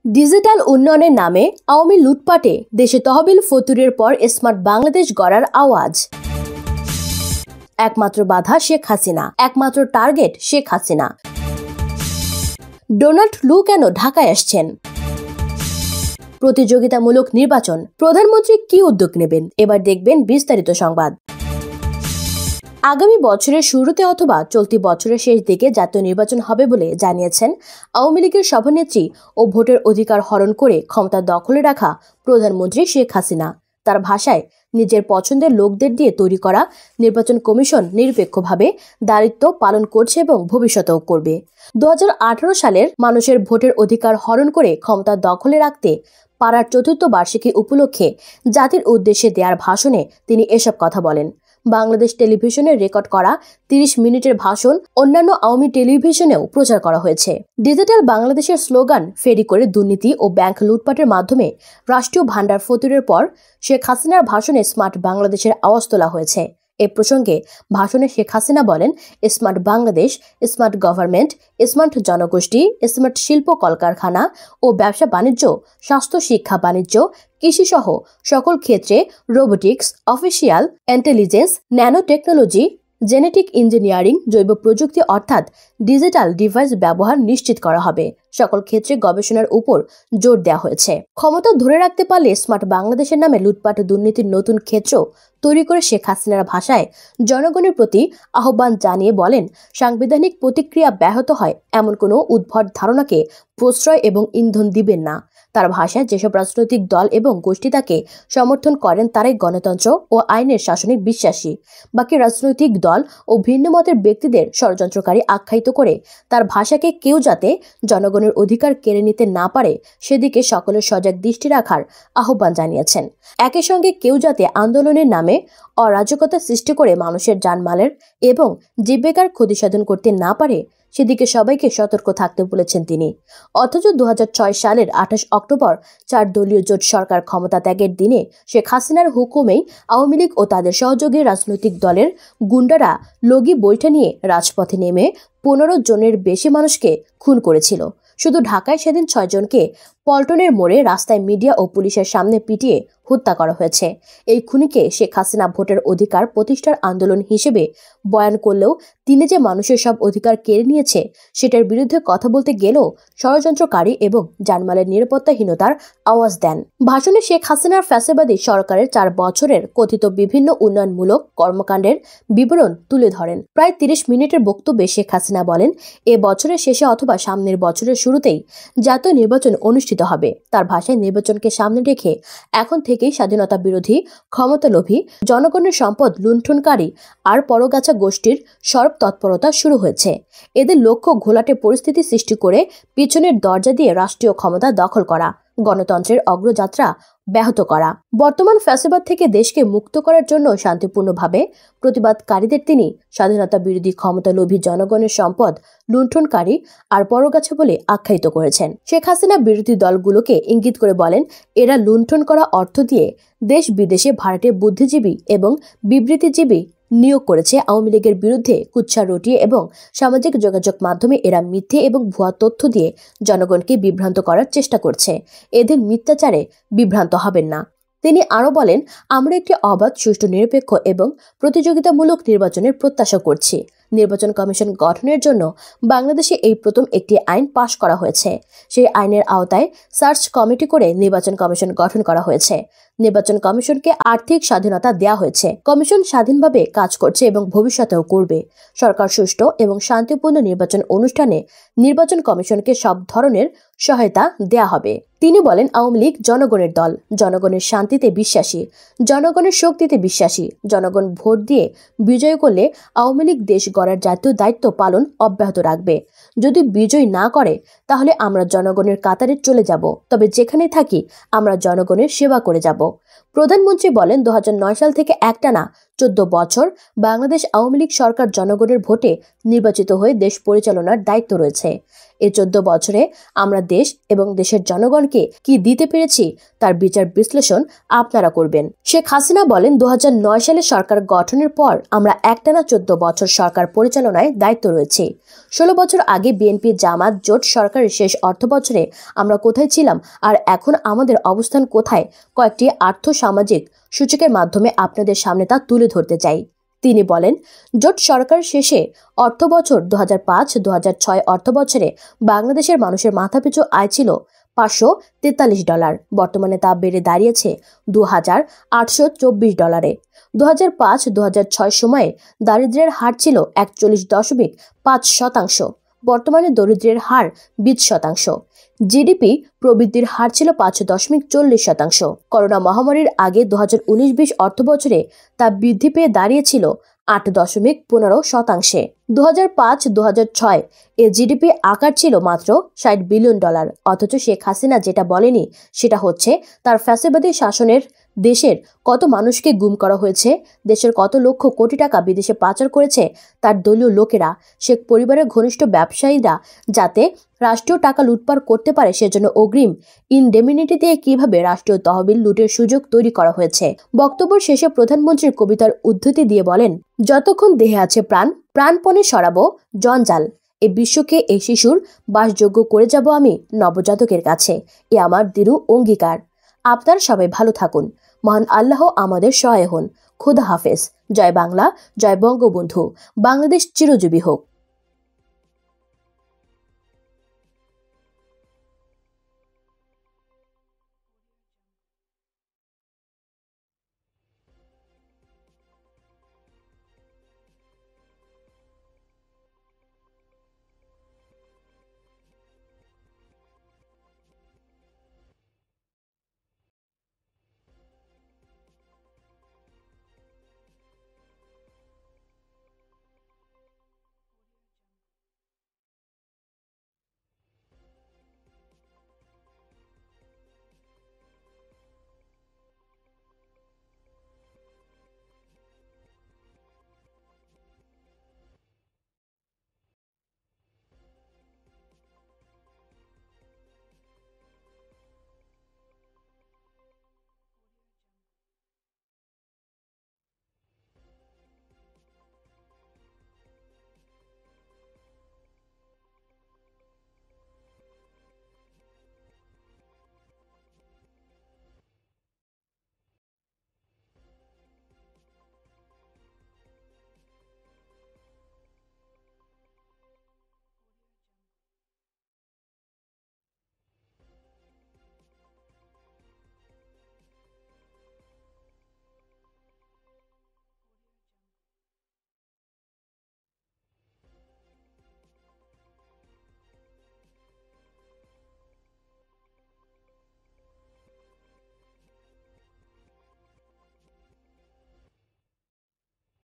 Digital উন্নয়নের নামে আওয়ামী লুটপাটে দেশে তহবিল ফতুরের পর স্মার্ট বাংলাদেশ গড়ার আওয়াজ। একমাত্র বাধা শেখ হাসিনা, একমাত্র টার্গেট শেখ হাসিনা। ডোনাল্ড লু কেন ঢাকায় আসছেন? প্রতিযোগিতামূলক নির্বাচন, প্রধানমন্ত্রী কি উদ্যোগ নেবেন? এবার দেখবেন বিস্তারিত সংবাদ। আগামী বছরের শুরুতে অথবা চলতি বছরের শেষ দিকে জাতীয় নির্বাচন হবে বলে জানিয়েছেন আওয়ামী লীগের সভানেত্রী ও ভোটের অধিকার হরণ করে ক্ষমতা দখলে রাখা প্রধানমন্ত্রী শেখ হাসিনা। তার ভাষায়, নিজের পছন্দের লোকদের দিয়ে তৈরি করা নির্বাচন কমিশন নিরপেক্ষভাবে দায়িত্ব পালন করছে এবং ভবিষ্যতেও করবে। 2018 সালের মানুষের ভোটের অধিকার হরণ করে ক্ষমতা দখলে রাখতে পারার চতুর্থ বার্ষিকী উপলক্ষে জাতির উদ্দেশ্যে দেওয়ার ভাষণে তিনি এসব কথা বলেন। বাংলাদেশ টেলিভিশনের রেকর্ড করা 30 মিনিটের ভাষণ অন্যান্য আওয়ামী টেলিভিশনেও প্রচার করা হয়েছে। ডিজিটাল বাংলাদেশের স্লোগান ফেরি করে দুর্নীতি ও ব্যাংক লুটপাটের মাধ্যমে রাষ্ট্রীয় ভান্ডার ফতুরের পর শেখ হাসিনার ভাষণে স্মার্ট বাংলাদেশের আওয়াজ তোলা হয়েছে। এ প্রসঙ্গে ভাষণে শেখ হাসিনা বলেন, smart Bangladesh, smart government, smart জনগোষ্ঠী, স্মার্ট শিল্প কলকারখানা ও ব্যবসা বাণিজ্য, স্বাস্থ্য, শিক্ষা, বাণিজ্য, কৃষি সহ সকল ক্ষেত্রে robotics, official intelligence, nano technology, genetic engineering, জৈব প্রযুক্তি অর্থাৎ ডিজিটাল ডিভাইস ব্যবহার নিশ্চিত করা হবে। সকল ক্ষেত্রে গবেষণার উপর জোর দেওয়া হয়েছে। ক্ষমতা ধরে রাখতে পারলে স্মার্ট বাংলাদেশের নামে লুটপাট দুর্নীতির নতুন ক্ষেত্র তৈরি করে শেখ হাসিনার ভাষায় জনগণের প্রতি আহ্বান জানিয়ে বলেন, সাংবিধানিক প্রতিক্রিয়া ব্যাহত হয় এমন কোনো উদ্ভট ধারণাকে প্রশ্রয় এবং ইন্ধন দিবেন না। তার ভাষায়, যেসব রাজনৈতিক দল এবং গোষ্ঠী তাকে সমর্থন করেন তারাই গণতন্ত্র ও আইনের শাসনে বিশ্বাসী। বাকি রাজনৈতিক দল ও ভিন্ন মতের ব্যক্তিদের ষড়যন্ত্রকারী আখ্যায়িত করে তার ভাষাকে কেউ যাতে জনগণের অধিকার কেড়ে নিতে না পারে সেদিকে সকলের সজাগ দৃষ্টি রাখার আহ্বান জানিয়েছেন। একই সঙ্গে কেউ যাতে আন্দোলনের নামে অরাজকতা সৃষ্টি করে মানুষের জানমালের এবং জীবিকার ক্ষতিসাধন করতে না পারে সেদিকে সবাইকে সতর্ক থাকতে বলেছেন তিনি। অথচ 2006 সালের 28 অক্টোবর 4 দলীয় জোট সরকার ক্ষমতা ত্যাগের দিনে শেখ হাসিনার হুকুমেই আওয়ামী লীগ ও তাদের সহযোগী রাজনৈতিক দলের গুন্ডারা লগি বৈঠা নিয়ে রাজপথে নেমে 15 জনের বেশি মানুষকে খুন করেছিল। শুধু ঢাকায় সেদিন 6 জনকে পল্টনের মোড়ে রাস্তায় মিডিয়া ও পুলিশের সামনে পিটিয়ে হত্যা করা হয়েছে। এই খুনিকে শেখ হাসিনা ভোটের অধিকার প্রতিষ্ঠার আন্দোলন হিসেবে বয়ান করলেও তিনি যে মানুষের সব অধিকার কেড়ে নিয়েছে সেটার বিরুদ্ধে কথা বলতে গেলেও ষড়যন্ত্রকারী এবং জানমালের নিরাপত্তাহীনতার আওয়াজ দেন। ভাষণে শেখ হাসিনার ফ্যাসিবাদী সরকারের 4 বছরের কথিত বিভিন্ন উন্নয়নমূলক কর্মকাণ্ডের বিবরণ তুলে ধরেন। প্রায় 30 মিনিটের বক্তব্যে শেখ হাসিনা বলেন, এ বছরের শেষে অথবা সামনের বছরের শুরুতেই জাতীয় নির্বাচন অনুষ্ঠিত হবে। তার ভাষায়, নির্বাচনকে সামনে রেখে এখন থেকেই স্বাধীনতা বিরোধী, ক্ষমতালোভী, জনগণের সম্পদ লুণ্ঠনকারী আর পরগাছা গোষ্ঠীর সর্ব তৎপরতা শুরু হয়েছে। এদের লক্ষ্য ঘোলাটে পরিস্থিতি সৃষ্টি করে পিছনের দরজা দিয়ে রাষ্ট্রীয় ক্ষমতা দখল করা, গণতন্ত্রের অগ্রযাত্রা ব্যাহত করা। বর্তমান ফ্যাসিবাদ থেকে দেশকে মুক্ত করার জন্য শান্তিপূর্ণভাবে প্রতিবাদকারীদের তিনি স্বাধীনতা বিরোধী, ক্ষমতালোভী, জনগণের সম্পদ লুণ্ঠনকারী আর পরগাছা বলে আখ্যায়িত করেছেন। শেখ হাসিনা বিরোধী দলগুলোকে ইঙ্গিত করে বলেন, এরা লুণ্ঠন করা অর্থ দিয়ে দেশ বিদেশে ভাড়াটে বুদ্ধিজীবী এবং বিবৃতিজীবী নিয়োগ করেছে। আওয়ামী লীগের বিরুদ্ধে কুৎসা রটিয়ে এবং সামাজিক যোগাযোগ মাধ্যমে এরা মিথ্যে এবং ভুয়া তথ্য দিয়ে জনগণকে বিভ্রান্ত করার চেষ্টা করছে। এদের মিথ্যাচারে বিভ্রান্ত হবেন না। তিনি আরও বলেন, আমরা একটি অবাধ, সুষ্ঠু, নিরপেক্ষ এবং প্রতিযোগিতামূলক নির্বাচনের প্রত্যাশা করছি। নির্বাচন কমিশন গঠনের জন্য বাংলাদেশে এই প্রথম একটি আইন পাশ করা হয়েছে। সেই আইনের আওতায় সার্চ কমিটি করে নির্বাচন কমিশন গঠন করা হয়েছে। নির্বাচন কমিশনকে আর্থিক স্বাধীনতা দেওয়া হয়েছে। কমিশন স্বাধীনভাবে কাজ করছে এবং ভবিষ্যতেও করবে। সরকার সুষ্ঠু এবং শান্তিপূর্ণ নির্বাচন অনুষ্ঠানে নির্বাচন কমিশনকে সব ধরনের সহায়তা দেয়া হবে। তিনি বলেন, আওয়ামী লীগ জনগণের দল, জনগণের শান্তিতে বিশ্বাসী, জনগণের শক্তিতে বিশ্বাসী। জনগণ ভোট দিয়ে বিজয় করলে আওয়ামী লীগ দেশ গড়ার জাতীয় দায়িত্ব পালন অব্যাহত রাখবে। যদি বিজয় না করে তাহলে আমরা জনগণের কাতারে চলে যাব, তবে যেখানে থাকি আমরা জনগণের সেবা করে যাব। প্রধানমন্ত্রী বলেন, 2009 সাল থেকে একটানা 14 বছর বাংলাদেশ আওয়ামী লীগ সরকার জনগণের ভোটে নির্বাচিত হয়ে দেশ পরিচালনার দায়িত্ব রয়েছে। এই 14 বছরে আমরা দেশ এবং দেশের জনগণকে কি দিতে পেরেছি তার বিচার বিশ্লেষণ আপনারা করবেন। শেখ হাসিনা বলেন, 2009 সালে সরকার গঠনের পর আমরা একটানা 14 বছর সরকার পরিচালনায় দায়িত্ব রয়েছে। 16 বছর আগে বিএনপি জামাত জোট সরকারের শেষ অর্থ বছরে আমরা কোথায় ছিলাম আর এখন আমাদের অবস্থান কোথায়, কয়েকটি আর্থ সামাজিক সূচকের মাধ্যমে আপনাদের সামনে তা তুলে ধরতে চাই। তিনি বলেন, জোট সরকার শেষে অর্থ বছর 2005-2006 অর্থ বছরে বাংলাদেশের মানুষের মাথাপিছু আয় ছিল $543। বর্তমানে তা বেড়ে দাঁড়িয়েছে $2,824। 2005-2006 সময়ে দারিদ্র্যের হার ছিল 41.5%। বর্তমানে দরিদ্রের হার 20%। জিডিপি প্রবৃদ্ধির হার ছিল 5.40%। করোনা মহামারীর আগে 2019-20 অর্থ বছরে তা বৃদ্ধি পেয়ে দাঁড়িয়েছিল 8.15%। 2005-2006 এ জিডিপি আকার ছিল মাত্র $60 বিলিয়ন। অথচ শেখ হাসিনা যেটা বলেনি সেটা হচ্ছে তার ফ্যাসিবাদী শাসনের দেশের কত মানুষকে গুম করা হয়েছে, দেশের কত লক্ষ কোটি টাকা বিদেশে পাচার করেছে তার দলীয় লোকেরা, শেখ পরিবারের ঘনিষ্ঠ ব্যবসায়ীরা যাতে রাষ্ট্রীয় টাকা লুটপাট করতে পারে সেজন্য অগ্রিম ইনডেমিনিটি দিয়ে কিভাবে রাষ্ট্রীয় তহবিল লুটের সুযোগ তৈরি করা হয়েছে। বক্তব্যের শেষে প্রধানমন্ত্রীর কবিতার উদ্ধৃতি দিয়ে বলেন, যতক্ষণ দেহে আছে প্রাণ, প্রাণপণে সরাবো জঞ্জাল। এই বিশ্বকে এই শিশুর বাসযোগ্য করে যাব আমি নবজাতকের কাছে। এ আমার দৃঢ় অঙ্গীকার। আপনারা সবাই ভালো থাকুন। মহান আল্লাহ আমাদের সহায় হন। খোদা হাফেজ। জয় বাংলা, জয় বঙ্গবন্ধু। বাংলাদেশ চিরজীবী হোক।